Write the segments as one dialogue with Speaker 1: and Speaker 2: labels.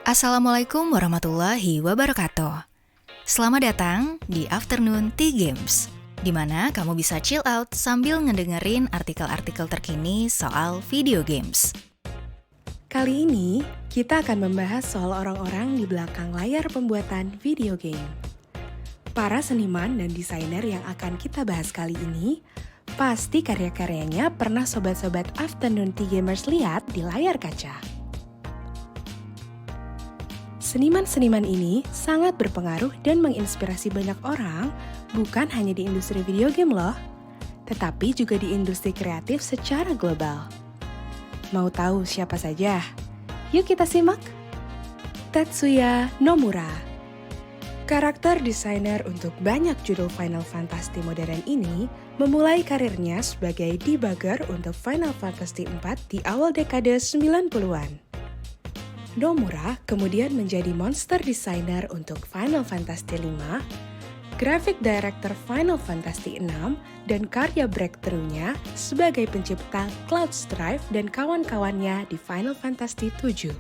Speaker 1: Assalamualaikum warahmatullahi wabarakatuh. Selamat datang di Afternoon Tea Games, di mana kamu bisa chill out sambil ngedengerin artikel-artikel terkini soal video games.
Speaker 2: Kali ini, kita akan membahas soal orang-orang di belakang layar pembuatan video game. Para seniman dan desainer yang akan kita bahas kali ini, pasti karya-karyanya pernah sobat-sobat Afternoon Tea Gamers lihat di layar kaca. Seniman-seniman ini sangat berpengaruh dan menginspirasi banyak orang, bukan hanya di industri video game loh, tetapi juga di industri kreatif secara global. Mau tahu siapa saja? Yuk kita simak. Tetsuya Nomura, karakter desainer untuk banyak judul Final Fantasy modern ini, memulai karirnya sebagai debugger untuk Final Fantasy IV di awal dekade 90-an. Nomura kemudian menjadi monster designer untuk Final Fantasy V, graphic director Final Fantasy VI, dan karya breakthrough-nya sebagai pencipta Cloud Strife dan kawan-kawannya di Final Fantasy VII.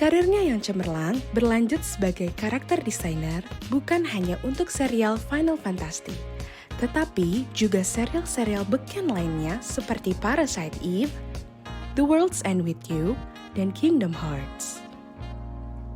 Speaker 2: Karirnya yang cemerlang berlanjut sebagai karakter designer bukan hanya untuk serial Final Fantasy, tetapi juga serial-serial beken lainnya seperti Parasite Eve, The World's End With You, dan Kingdom Hearts.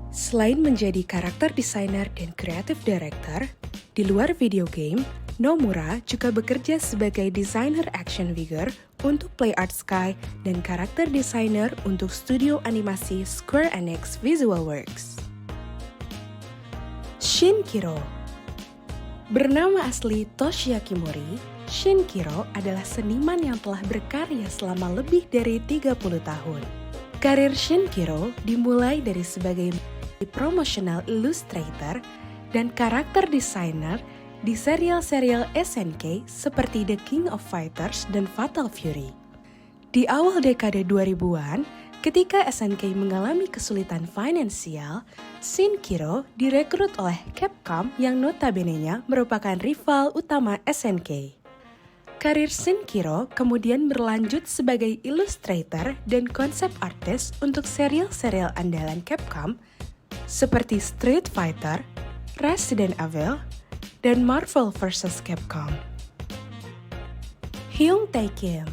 Speaker 2: Selain menjadi karakter designer dan creative director, di luar video game, Nomura juga bekerja sebagai desainer action figure untuk PlayArtSky dan karakter designer untuk studio animasi Square Enix Visual Works. Shinjiro. Bernama asli Toshiaki Mori, Shinjiro adalah seniman yang telah berkarya selama lebih dari 30 tahun. Karir Shinjiro dimulai dari sebagai promotional illustrator dan karakter designer di serial-serial SNK seperti The King of Fighters dan Fatal Fury. Di awal dekade 2000-an, ketika SNK mengalami kesulitan finansial, Shinjiro direkrut oleh Capcom yang notabene-nya merupakan rival utama SNK. Karir Shinjiro kemudian berlanjut sebagai illustrator dan konsep artist untuk serial-serial andalan Capcom seperti Street Fighter, Resident Evil, dan Marvel vs. Capcom. Hyung Tae Kim,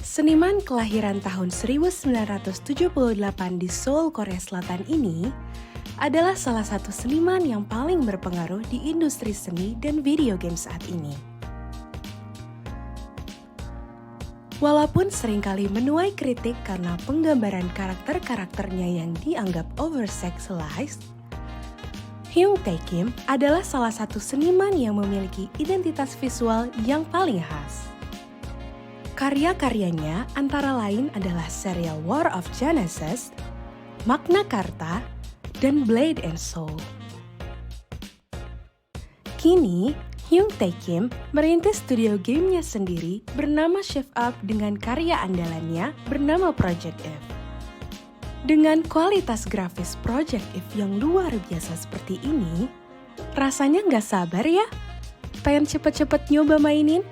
Speaker 2: seniman kelahiran tahun 1978 di Seoul, Korea Selatan ini adalah salah satu seniman yang paling berpengaruh di industri seni dan video game saat ini. Walaupun seringkali menuai kritik karena penggambaran karakter-karakternya yang dianggap over-sexualized, Hyung Tae Kim adalah salah satu seniman yang memiliki identitas visual yang paling khas. Karya-karyanya antara lain adalah serial War of Genesis, Magna Carta, dan Blade and Soul. Kini, Hyung Tae Kim merintis studio gamenya sendiri bernama Shift Up dengan karya andalannya bernama Project F. Dengan kualitas grafis Project F yang luar biasa seperti ini, rasanya nggak sabar ya? Pengen cepet-cepet nyoba mainin?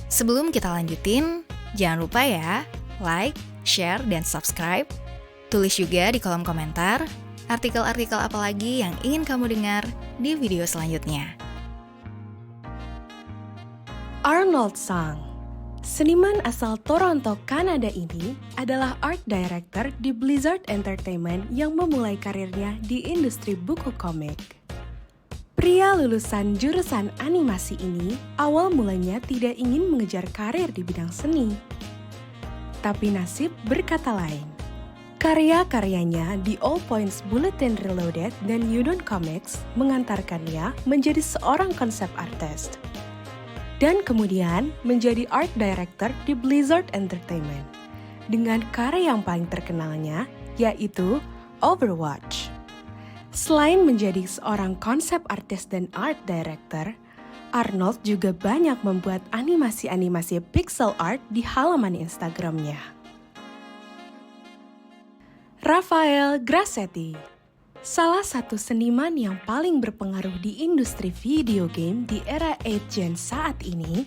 Speaker 1: Sebelum kita lanjutin, jangan lupa ya, like, share, dan subscribe. Tulis juga di kolom komentar artikel-artikel apa lagi yang ingin kamu dengar di video selanjutnya.
Speaker 2: Arnold Sang, seniman asal Toronto, Kanada ini adalah art director di Blizzard Entertainment yang memulai karirnya di industri buku komik. Pria lulusan jurusan animasi ini awal mulanya tidak ingin mengejar karir di bidang seni. Tapi nasib berkata lain. Karya-karyanya di All Points Bulletin Reloaded dan Udon Comics mengantarkannya menjadi seorang konsep artist. Dan kemudian menjadi art director di Blizzard Entertainment dengan karya yang paling terkenalnya yaitu Overwatch. Selain menjadi seorang konsep artist dan art director, Arnold juga banyak membuat animasi-animasi pixel art di halaman Instagramnya. Rafael Grassetti, salah satu seniman yang paling berpengaruh di industri video game di era 8th Gen saat ini,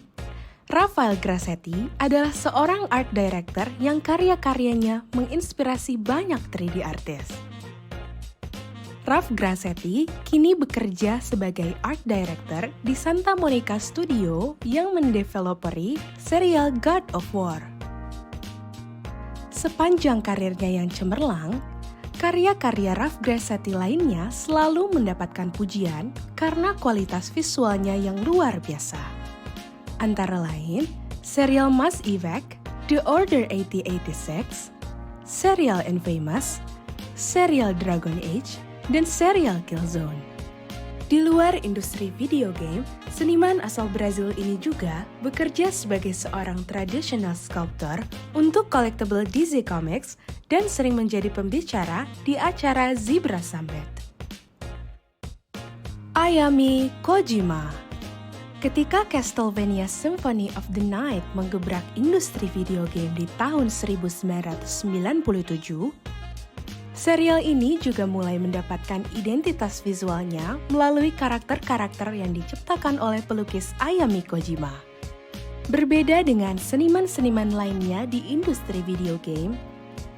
Speaker 2: Rafael Grassetti adalah seorang art director yang karya-karyanya menginspirasi banyak 3D artis. Raf Grassetti kini bekerja sebagai art director di Santa Monica Studio yang mendeveloperi serial God of War. Sepanjang karirnya yang cemerlang, karya-karya Raf Grassetti lainnya selalu mendapatkan pujian karena kualitas visualnya yang luar biasa. Antara lain, serial Mass Effect, The Order 8086, serial Infamous, serial Dragon Age, dan serial Killzone. Di luar industri video game, seniman asal Brazil ini juga bekerja sebagai seorang traditional sculptor untuk collectible DC Comics dan sering menjadi pembicara di acara Zebra Summit. Ayami Kojima. Ketika Castlevania Symphony of the Night menggebrak industri video game di tahun 1997, serial ini juga mulai mendapatkan identitas visualnya melalui karakter-karakter yang diciptakan oleh pelukis Ayami Kojima. Berbeda dengan seniman-seniman lainnya di industri video game,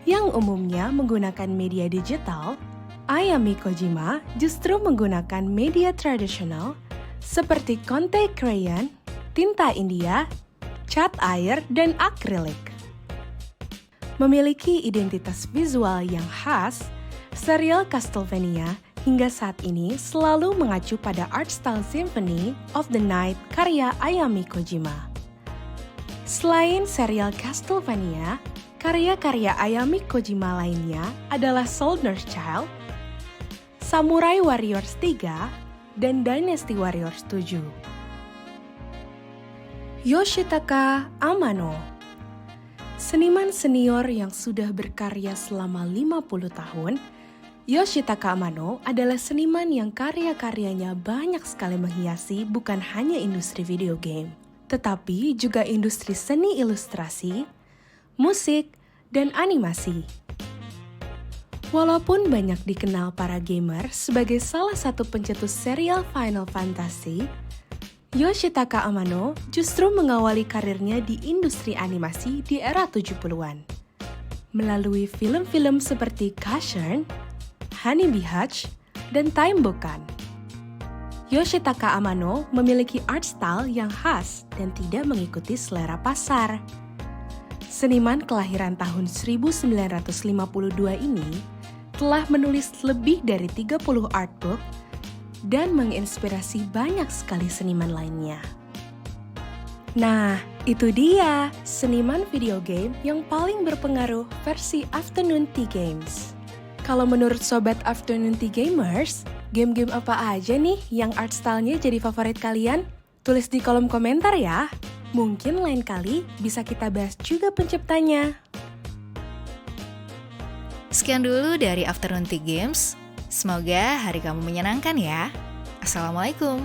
Speaker 2: yang umumnya menggunakan media digital, Ayami Kojima justru menggunakan media tradisional seperti Conte Crayon, tinta India, cat air, dan akrilik. Memiliki identitas visual yang khas, serial Castlevania hingga saat ini selalu mengacu pada art style Symphony of the Night karya Ayami Kojima. Selain serial Castlevania, karya-karya Ayami Kojima lainnya adalah Soldier's Child, Samurai Warriors 3, dan Dynasty Warriors 7. Yoshitaka Amano. Seniman senior yang sudah berkarya selama 50 tahun, Yoshitaka Amano adalah seniman yang karya-karyanya banyak sekali menghiasi bukan hanya industri video game, tetapi juga industri seni ilustrasi, musik, dan animasi. Walaupun banyak dikenal para gamer sebagai salah satu pencetus serial Final Fantasy, Yoshitaka Amano justru mengawali karirnya di industri animasi di era 70-an. Melalui film-film seperti Casshern, Honeybee Hatch, dan Time Bukan. Yoshitaka Amano memiliki art style yang khas dan tidak mengikuti selera pasar. Seniman kelahiran tahun 1952 ini telah menulis lebih dari 30 artbook dan menginspirasi banyak sekali seniman lainnya. Nah, itu dia seniman video game yang paling berpengaruh versi Afternoon Tea Games. Kalau menurut Sobat Afternoon Tea Gamers, game-game apa aja nih yang art style-nya jadi favorit kalian? Tulis di kolom komentar ya. Mungkin lain kali bisa kita bahas juga penciptanya.
Speaker 1: Sekian dulu dari Afternoon Tea Games. Semoga hari kamu menyenangkan ya. Assalamualaikum.